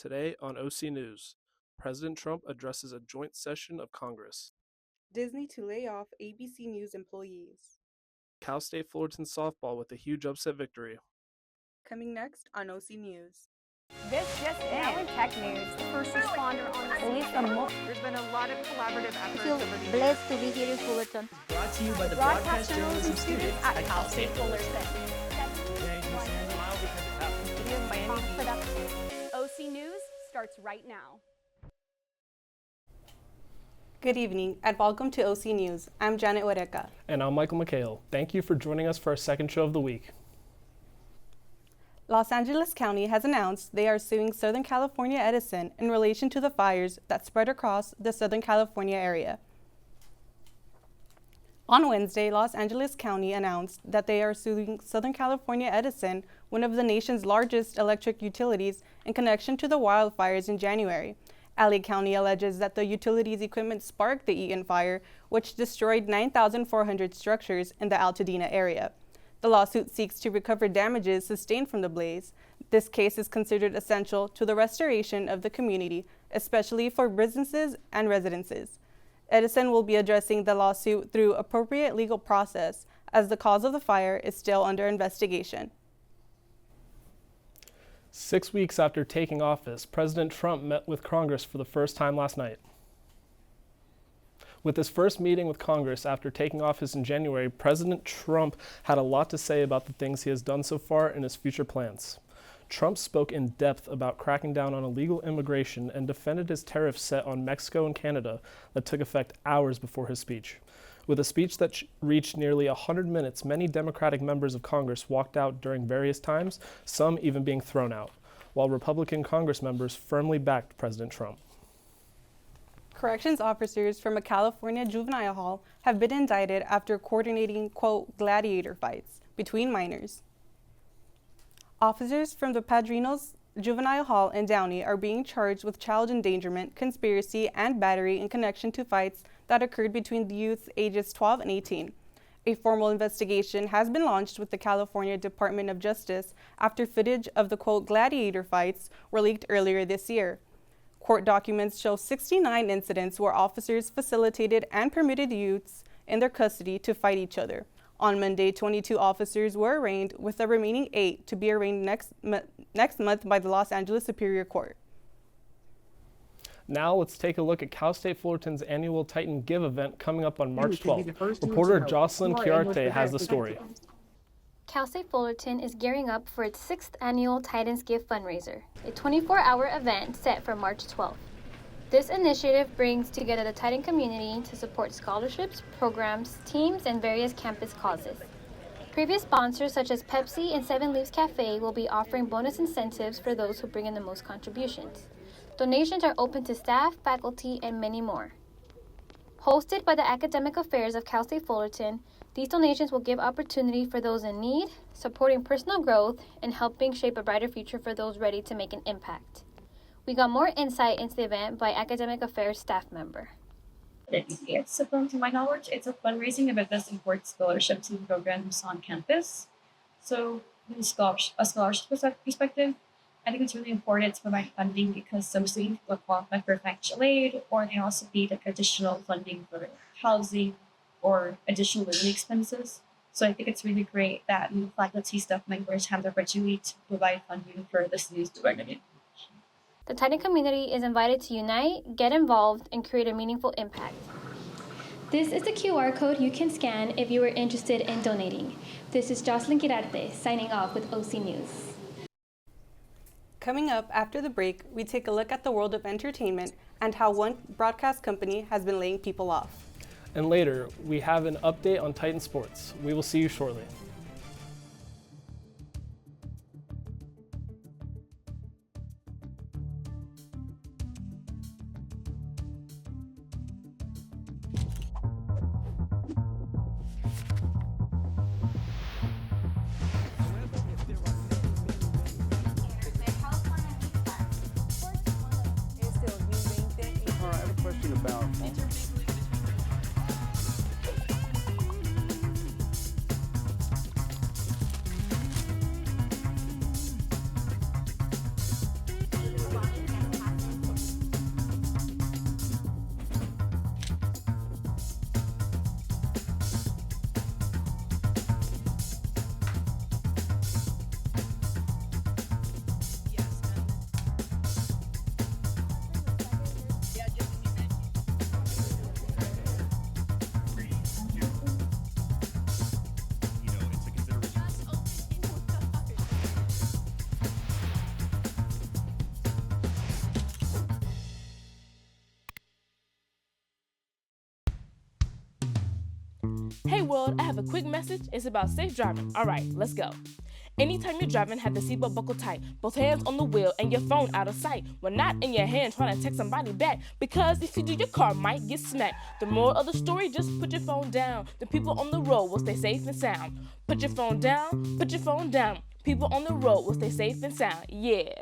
Today on OC News, President Trump addresses a joint session of Congress. Disney to lay off ABC News employees. Cal State Fullerton softball with a huge upset victory. Coming next on OC News. This just now in tech news, the first responder on There's been a lot of collaborative efforts feel over the years. blessed to be here in Fullerton. Brought to you by the Broadcast Journalism students at Cal State Fullerton. OC News starts right now. Good evening and welcome to OC News. I'm Janet Oreca. And I'm Michael McHale. Thank you for joining us for our second show of the week. Los Angeles County has announced they are suing Southern California Edison in relation to the fires that spread across the Southern California area. On Wednesday, Los Angeles County announced that they are suing Southern California Edison, one of the nation's largest electric utilities, in connection to the wildfires in January. LA County alleges that the utility's equipment sparked the Eaton fire, which destroyed 9,400 structures in the Altadena area. The lawsuit seeks to recover damages sustained from the blaze. This case is considered essential to the restoration of the community, especially for businesses and residences. Edison will be addressing the lawsuit through appropriate legal process, as the cause of the fire is still under investigation. 6 weeks after taking office, President Trump met with Congress for the first time last night. With his first meeting with Congress after taking office in January, President Trump had a lot to say about the things he has done so far and his future plans. Trump spoke in depth about cracking down on illegal immigration and defended his tariffs set on Mexico and Canada that took effect hours before his speech. With a speech that reached nearly 100 minutes, many Democratic members of Congress walked out during various times, some even being thrown out, while Republican Congress members firmly backed President Trump. Corrections officers from a California juvenile hall have been indicted after coordinating, quote, gladiator fights between minors. Officers from the Padrinos Juvenile Hall in Downey are being charged with child endangerment, conspiracy, and battery in connection to fights that occurred between the youths ages 12 and 18. A formal investigation has been launched with the California Department of Justice after footage of the, quote, gladiator fights were leaked earlier this year. Court documents show 69 incidents where officers facilitated and permitted youths in their custody to fight each other. On Monday, 22 officers were arraigned, with the remaining 8 to be arraigned next month by the Los Angeles Superior Court. Now let's take a look at Cal State Fullerton's annual Titan Give event coming up on March 12th. Reporter Jocelyn Chiarte has the story. Cal State Fullerton is gearing up for its 6th annual Titans Give fundraiser, a 24-hour event set for March 12th. This initiative brings together the Titan community to support scholarships, programs, teams, and various campus causes. Previous sponsors such as Pepsi and Seven Leaves Cafe will be offering bonus incentives for those who bring in the most contributions. Donations are open to staff, faculty, and many more. Hosted by the Academic Affairs of Cal State Fullerton, these donations will give opportunity for those in need, supporting personal growth, and helping shape a brighter future for those ready to make an impact. We got more insight into the event by Academic Affairs staff member. So to my knowledge, it's a fundraising event that supports scholarships and programs on campus. So from a scholarship perspective, I think it's really important to provide funding because some students will qualify for financial aid, or they also need additional funding for housing or additional living expenses. So I think it's really great that faculty staff members have the opportunity to provide funding for this news department. The Titan community is invited to unite, get involved, and create a meaningful impact. This is the QR code you can scan if you are interested in donating. This is Jocelyn Girarte signing off with OC News. Coming up after the break, we take a look at the world of entertainment and how one broadcast company has been laying people off. And later, we have an update on Titan Sports. We will see you shortly. I have a question about Hey world, I have a quick message. It's about safe driving. All right, let's go. Anytime you're driving, have the seatbelt buckled tight. Both hands on the wheel and your phone out of sight. When not in your hand trying to text somebody back. Because if you do, your car might get smacked. The moral of the story, just put your phone down. The people on the road will stay safe and sound. Put your phone down, put your phone down. People on the road will stay safe and sound. Yeah.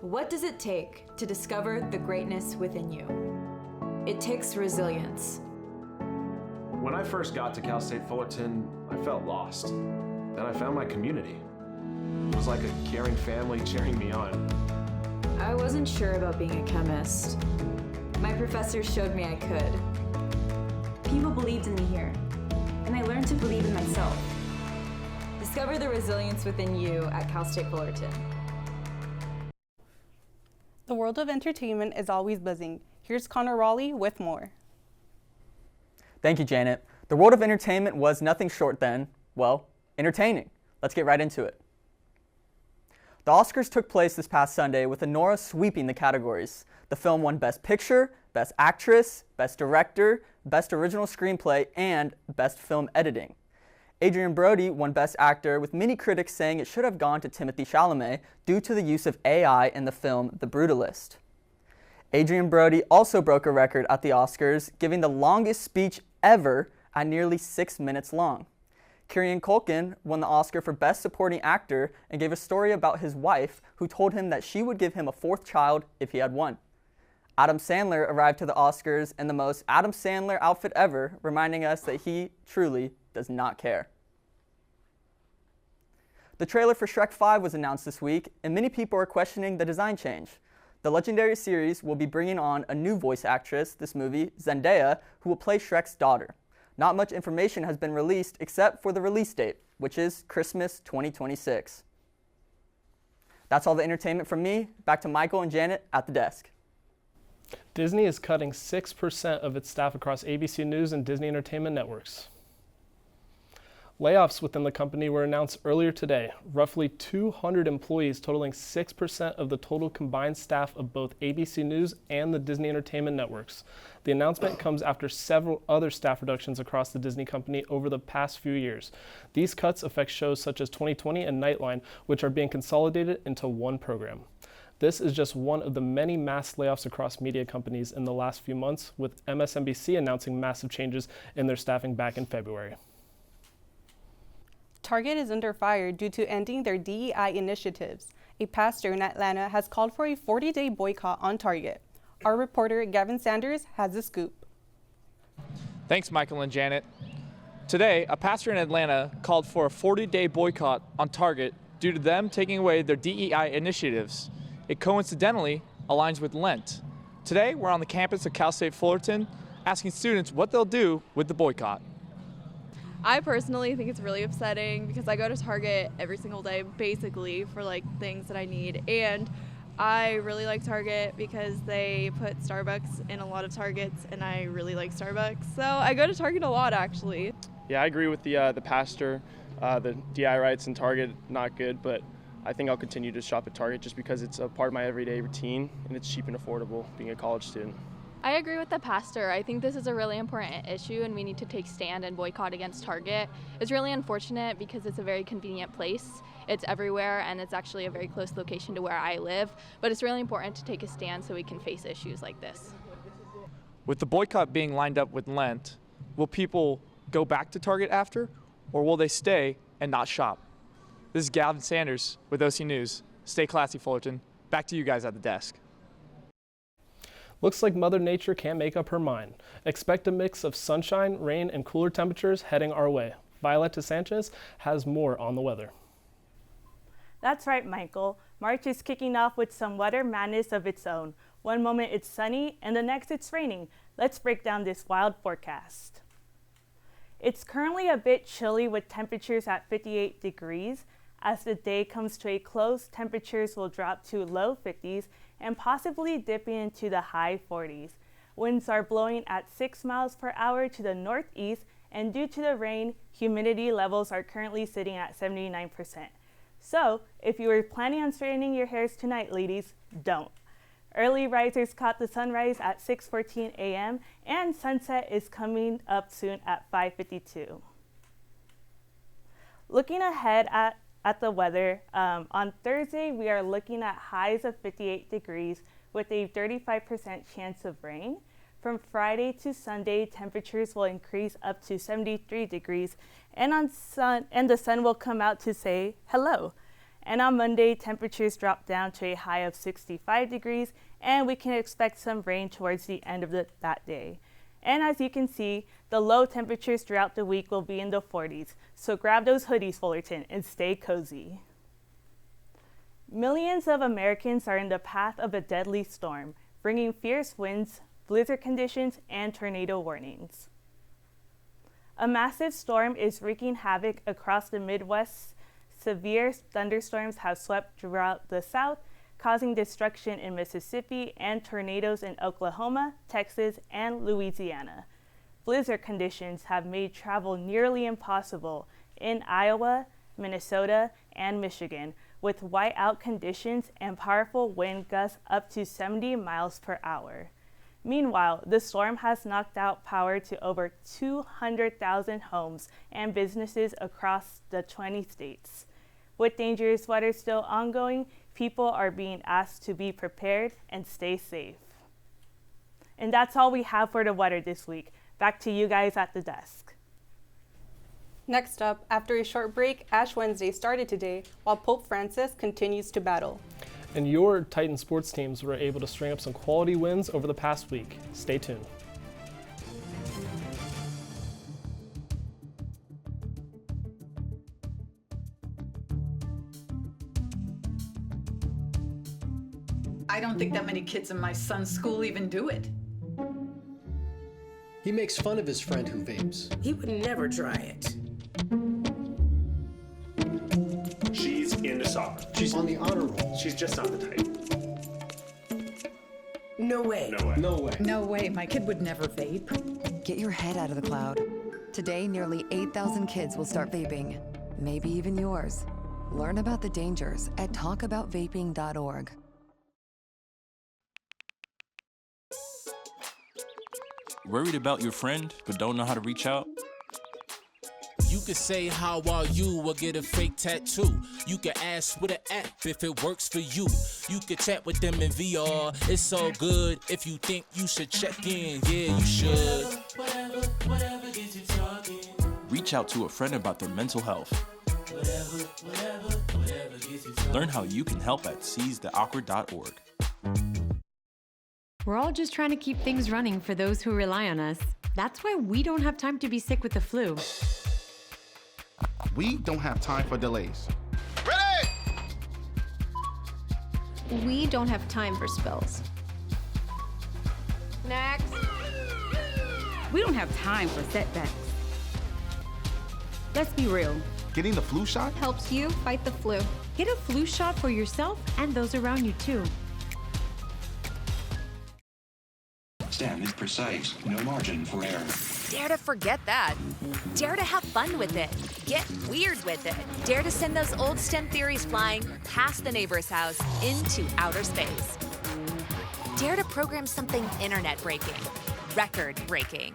What does it take to discover the greatness within you? It takes resilience. When I first got to Cal State Fullerton, I felt lost. Then I found my community. It was like a caring family cheering me on. I wasn't sure about being a chemist. My professor showed me I could. People believed in me here, and I learned to believe in myself. Discover the resilience within you at Cal State Fullerton. The world of entertainment is always buzzing. Here's Connor Raleigh with more. Thank you, Janet. The world of entertainment was nothing short than, well, entertaining. Let's get right into it. The Oscars took place this past Sunday with Anora sweeping the categories. The film won Best Picture, Best Actress, Best Director, Best Original Screenplay, and Best Film Editing. Adrien Brody won Best Actor, with many critics saying it should have gone to Timothée Chalamet due to the use of AI in the film The Brutalist. Adrien Brody also broke a record at the Oscars, giving the longest speech ever at nearly 6 minutes long. Kieran Culkin won the Oscar for Best Supporting Actor and gave a story about his wife, who told him that she would give him a 4th child if he had one. Adam Sandler arrived to the Oscars in the most Adam Sandler outfit ever, reminding us that he truly does not care. The trailer for Shrek 5 was announced this week, and many people are questioning the design change. The legendary series will be bringing on a new voice actress this movie, Zendaya, who will play Shrek's daughter. Not much information has been released except for the release date, which is Christmas 2026. That's all the entertainment from me. Back to Michael and Janet at the desk. Disney is cutting 6% of its staff across ABC News and Disney Entertainment networks. Layoffs within the company were announced earlier today. Roughly 200 employees, totaling 6% of the total combined staff of both ABC News and the Disney Entertainment networks. The announcement comes after several other staff reductions across the Disney company over the past few years. These cuts affect shows such as 2020 and Nightline, which are being consolidated into one program. This is just one of the many mass layoffs across media companies in the last few months, with MSNBC announcing massive changes in their staffing back in February. Target is under fire due to ending their DEI initiatives. A pastor in Atlanta has called for a 40-day boycott on Target. Our reporter, Gavin Sanders, has the scoop. Thanks, Michael and Janet. Today, a pastor in Atlanta called for a 40-day boycott on Target due to them taking away their DEI initiatives. It coincidentally aligns with Lent. Today, we're on the campus of Cal State Fullerton asking students what they'll do with the boycott. I personally think it's really upsetting because I go to Target every single day basically for things that I need, and I really like Target because they put Starbucks in a lot of Targets and I really like Starbucks, so I go to Target a lot actually. Yeah, I agree with the pastor. The DI rights in Target, not good, but I think I'll continue to shop at Target just because it's a part of my everyday routine and it's cheap and affordable being a college student. I agree with the pastor. I think this is a really important issue and we need to take stand and boycott against Target. It's really unfortunate because it's a very convenient place. It's everywhere and it's actually a very close location to where I live, but it's really important to take a stand so we can face issues like this. With the boycott being lined up with Lent, will people go back to Target after, or will they stay and not shop? This is Gavin Sanders with OC News. Stay classy, Fullerton. Back to you guys at the desk. Looks like Mother Nature can't make up her mind. Expect a mix of sunshine, rain, and cooler temperatures heading our way. Violetta Sanchez has more on the weather. That's right, Michael. March is kicking off with some weather madness of its own. One moment it's sunny, and the next it's raining. Let's break down this wild forecast. It's currently a bit chilly with temperatures at 58 degrees. As the day comes to a close, temperatures will drop to low 50s and possibly dipping into the high 40s. Winds are blowing at 6 miles per hour to the northeast, and due to the rain, humidity levels are currently sitting at 79%. So, if you were planning on straightening your hairs tonight, ladies, don't. Early risers caught the sunrise at 6:14 a.m. and sunset is coming up soon at 5:52. Looking ahead at the weather, on Thursday we are looking at highs of 58 degrees with a 35% chance of rain. From Friday to Sunday, temperatures will increase up to 73 degrees, and the sun will come out to say hello. And on Monday, temperatures drop down to a high of 65 degrees, and we can expect some rain towards the end of that day. And as you can see, the low temperatures throughout the week will be in the 40s, so grab those hoodies, Fullerton, and stay cozy. Millions of Americans are in the path of a deadly storm, bringing fierce winds, blizzard conditions, and tornado warnings. A massive storm is wreaking havoc across the Midwest. Severe thunderstorms have swept throughout the South, causing destruction in Mississippi and tornadoes in Oklahoma, Texas, and Louisiana. Blizzard conditions have made travel nearly impossible in Iowa, Minnesota, and Michigan, with whiteout conditions and powerful wind gusts up to 70 miles per hour. Meanwhile, the storm has knocked out power to over 200,000 homes and businesses across the 20 states. With dangerous weather still ongoing, people are being asked to be prepared and stay safe. And that's all we have for the weather this week. Back to you guys at the desk. Next up, after a short break, Ash Wednesday started today while Pope Francis continues to battle. And your Titan sports teams were able to string up some quality wins over the past week. Stay tuned. I don't think that many kids in my son's school even do it. He makes fun of his friend who vapes. He would never try it. She's into soccer. She's on the honor roll. She's just not the type. No way. No way. No way. No way, my kid would never vape. Get your head out of the cloud. Today, nearly 8,000 kids will start vaping. Maybe even yours. Learn about the dangers at talkaboutvaping.org. Worried about your friend, but don't know how to reach out? You could say, how are you, or get a fake tattoo. You could ask with an app if it works for you. You could chat with them in VR, it's so good. If you think you should check in, yeah, you should. Whatever gets you talking. Reach out to a friend about their mental health. Whatever gets you talking. Learn how you can help at seizetheawkward.org. We're all just trying to keep things running for those who rely on us. That's why we don't have time to be sick with the flu. We don't have time for delays. We don't have time for spills. Next. We don't have time for setbacks. Let's be real. Getting the flu shot helps you fight the flu. Get a flu shot for yourself and those around you too. STEM is precise, no margin for error. Dare to forget that. Dare to have fun with it. Get weird with it. Dare to send those old STEM theories flying past the neighbor's house into outer space. Dare to program something internet-breaking, record-breaking.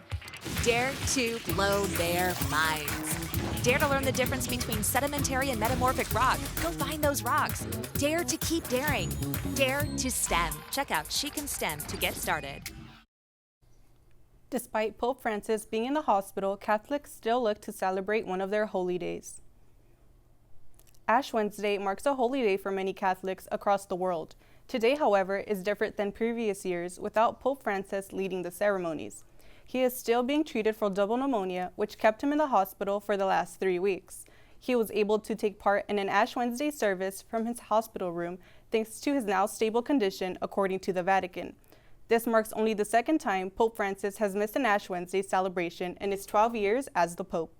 Dare to blow their minds. Dare to learn the difference between sedimentary and metamorphic rock. Go find those rocks. Dare to keep daring. Dare to STEM. Check out She Can STEM to get started. Despite Pope Francis being in the hospital, Catholics still look to celebrate one of their holy days. Ash Wednesday marks a holy day for many Catholics across the world. Today, however, is different than previous years without Pope Francis leading the ceremonies. He is still being treated for double pneumonia, which kept him in the hospital for the last 3 weeks. He was able to take part in an Ash Wednesday service from his hospital room thanks to his now stable condition, according to the Vatican. This marks only the second time Pope Francis has missed an Ash Wednesday celebration in his 12 years as the Pope.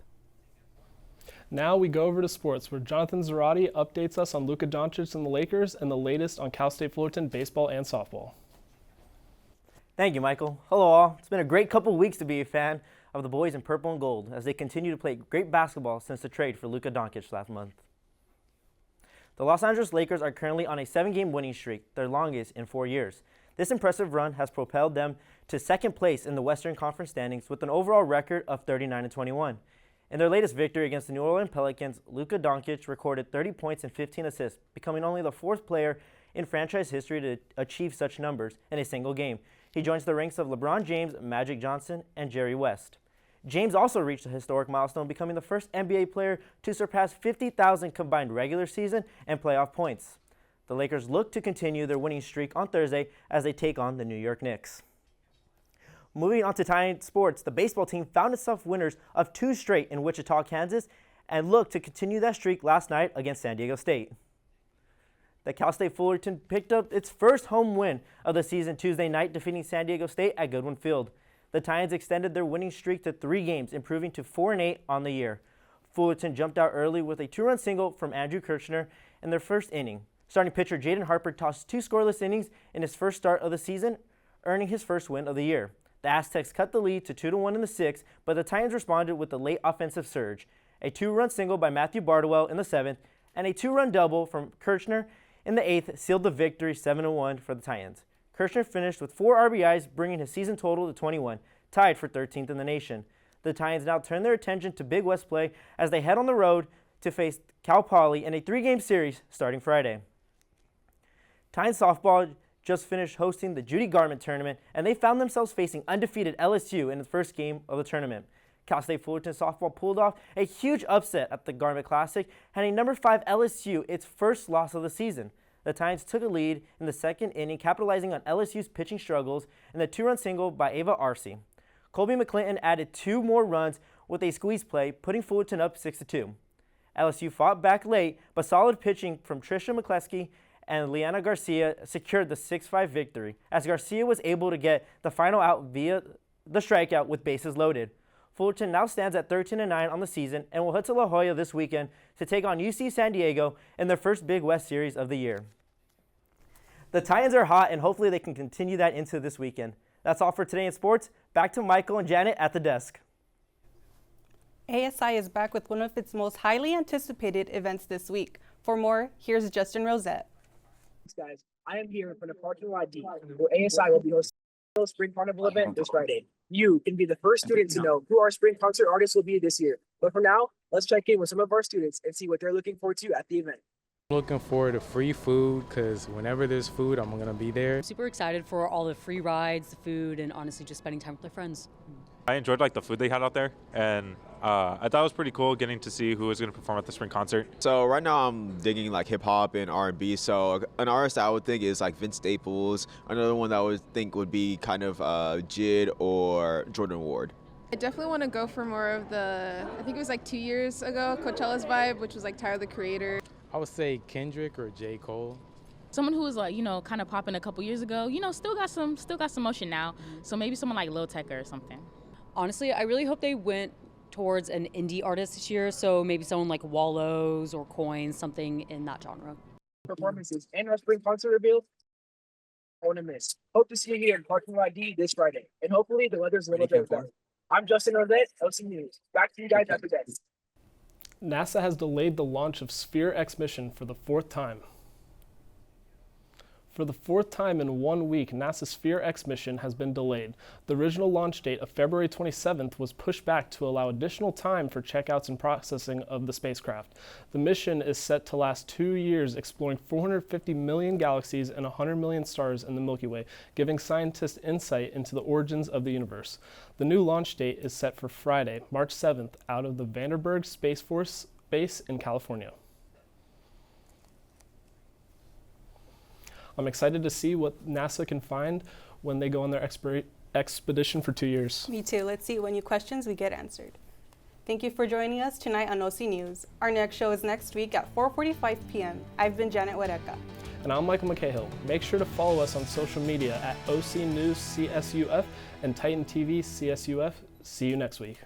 Now we go over to sports, where Jonathan Zarate updates us on Luka Doncic and the Lakers and the latest on Cal State Fullerton baseball and softball. Thank you, Michael. Hello all. It's been a great couple weeks to be a fan of the boys in purple and gold as they continue to play great basketball since the trade for Luka Doncic last month. The Los Angeles Lakers are currently on a 7-game winning streak, their longest in 4 years. This impressive run has propelled them to second place in the Western Conference standings with an overall record of 39-21. In their latest victory against the New Orleans Pelicans, Luka Doncic recorded 30 points and 15 assists, becoming only the fourth player in franchise history to achieve such numbers in a single game. He joins the ranks of LeBron James, Magic Johnson, and Jerry West. James also reached a historic milestone, becoming the first NBA player to surpass 50,000 combined regular season and playoff points. The Lakers look to continue their winning streak on Thursday as they take on the New York Knicks. Moving on to Titan sports, the baseball team found itself winners of 2 straight in Wichita, Kansas, and looked to continue that streak last night against San Diego State. The Cal State Fullerton picked up its first home win of the season Tuesday night, defeating San Diego State at Goodwin Field. The Titans extended their winning streak to 3 games, improving to 4-8 on the year. Fullerton jumped out early with a 2-run single from Andrew Kirchner in their first inning. Starting pitcher Jaden Harper tossed 2 scoreless innings in his first start of the season, earning his first win of the year. The Aztecs cut the lead to 2-1 in the 6th, but the Titans responded with a late offensive surge. A 2-run single by Matthew Bardwell in the 7th and a 2-run double from Kirchner in the 8th sealed the victory 7-1 for the Titans. Kirchner finished with 4 RBIs, bringing his season total to 21, tied for 13th in the nation. The Titans now turn their attention to Big West play as they head on the road to face Cal Poly in a 3-game series starting Friday. Titans softball just finished hosting the Judy Garment tournament, and they found themselves facing undefeated LSU in the first game of the tournament. Cal State Fullerton softball pulled off a huge upset at the Garment Classic, handing number 5 LSU its first loss of the season. The Titans took a lead in the second inning, capitalizing on LSU's pitching struggles in the 2-run single by Ava Arce. Colby McClinton added 2 more runs with a squeeze play, putting Fullerton up 6-2. LSU fought back late, but solid pitching from Trisha McCleskey and Liana Garcia secured the 6-5 victory, as Garcia was able to get the final out via the strikeout with bases loaded. Fullerton now stands at 13-9 on the season and will head to La Jolla this weekend to take on UC San Diego in their first Big West series of the year. The Titans are hot, and hopefully they can continue that into this weekend. That's all for today in sports. Back to Michael and Janet at the desk. ASI is back with one of its most highly anticipated events this week. For more, here's Justin Rosette. Guys, I am here for the parking lot D, where ASI will be hosting the Spring Carnival event this Friday. You can be the first student to know who our spring concert artists will be this year. But for now, let's check in with some of our students and see what they're looking forward to at the event. I'm looking forward to free food because whenever there's food, I'm going to be there. I'm super excited for all the free rides, the food, and honestly just spending time with my friends. I enjoyed the food they had out there, and I thought it was pretty cool getting to see who was going to perform at the spring concert. So right now I'm digging hip hop and R&B. So an artist I would think is Vince Staples. Another one that I would think would be kind of Jid or Jordan Ward. I definitely want to go for more of the, I think it was 2 years ago, Coachella's vibe, which was Tyler the Creator. I would say Kendrick or J. Cole. Someone who was kind of popping a couple years ago, still got some motion now. So maybe someone like Lil Tecca or something. Honestly, I really hope they went towards an indie artist this year, so maybe someone like Wallows or Coins, something in that genre. Performances and our spring concert reveal, I want to miss. Hope to see you here in Parking Lot D this Friday, and hopefully the weather's a little bit better. I'm Justin Rosette, LC News. Back to you guys after that. NASA has delayed the launch of Sphere X mission for the 4th time. For the 4th time in 1 week, NASA's Sphere X mission has been delayed. The original launch date of February 27th was pushed back to allow additional time for checkouts and processing of the spacecraft. The mission is set to last 2 years, exploring 450 million galaxies and 100 million stars in the Milky Way, giving scientists insight into the origins of the universe. The new launch date is set for Friday, March 7th, out of the Vandenberg Space Force Base in California. I'm excited to see what NASA can find when they go on their expedition for 2 years. Me too. Let's see what new questions we get answered. Thank you for joining us tonight on OC News. Our next show is next week at 4:45 p.m. I've been Janet Huereca. And I'm Michael McCahill. Make sure to follow us on social media at OC News CSUF and Titan TV CSUF. See you next week.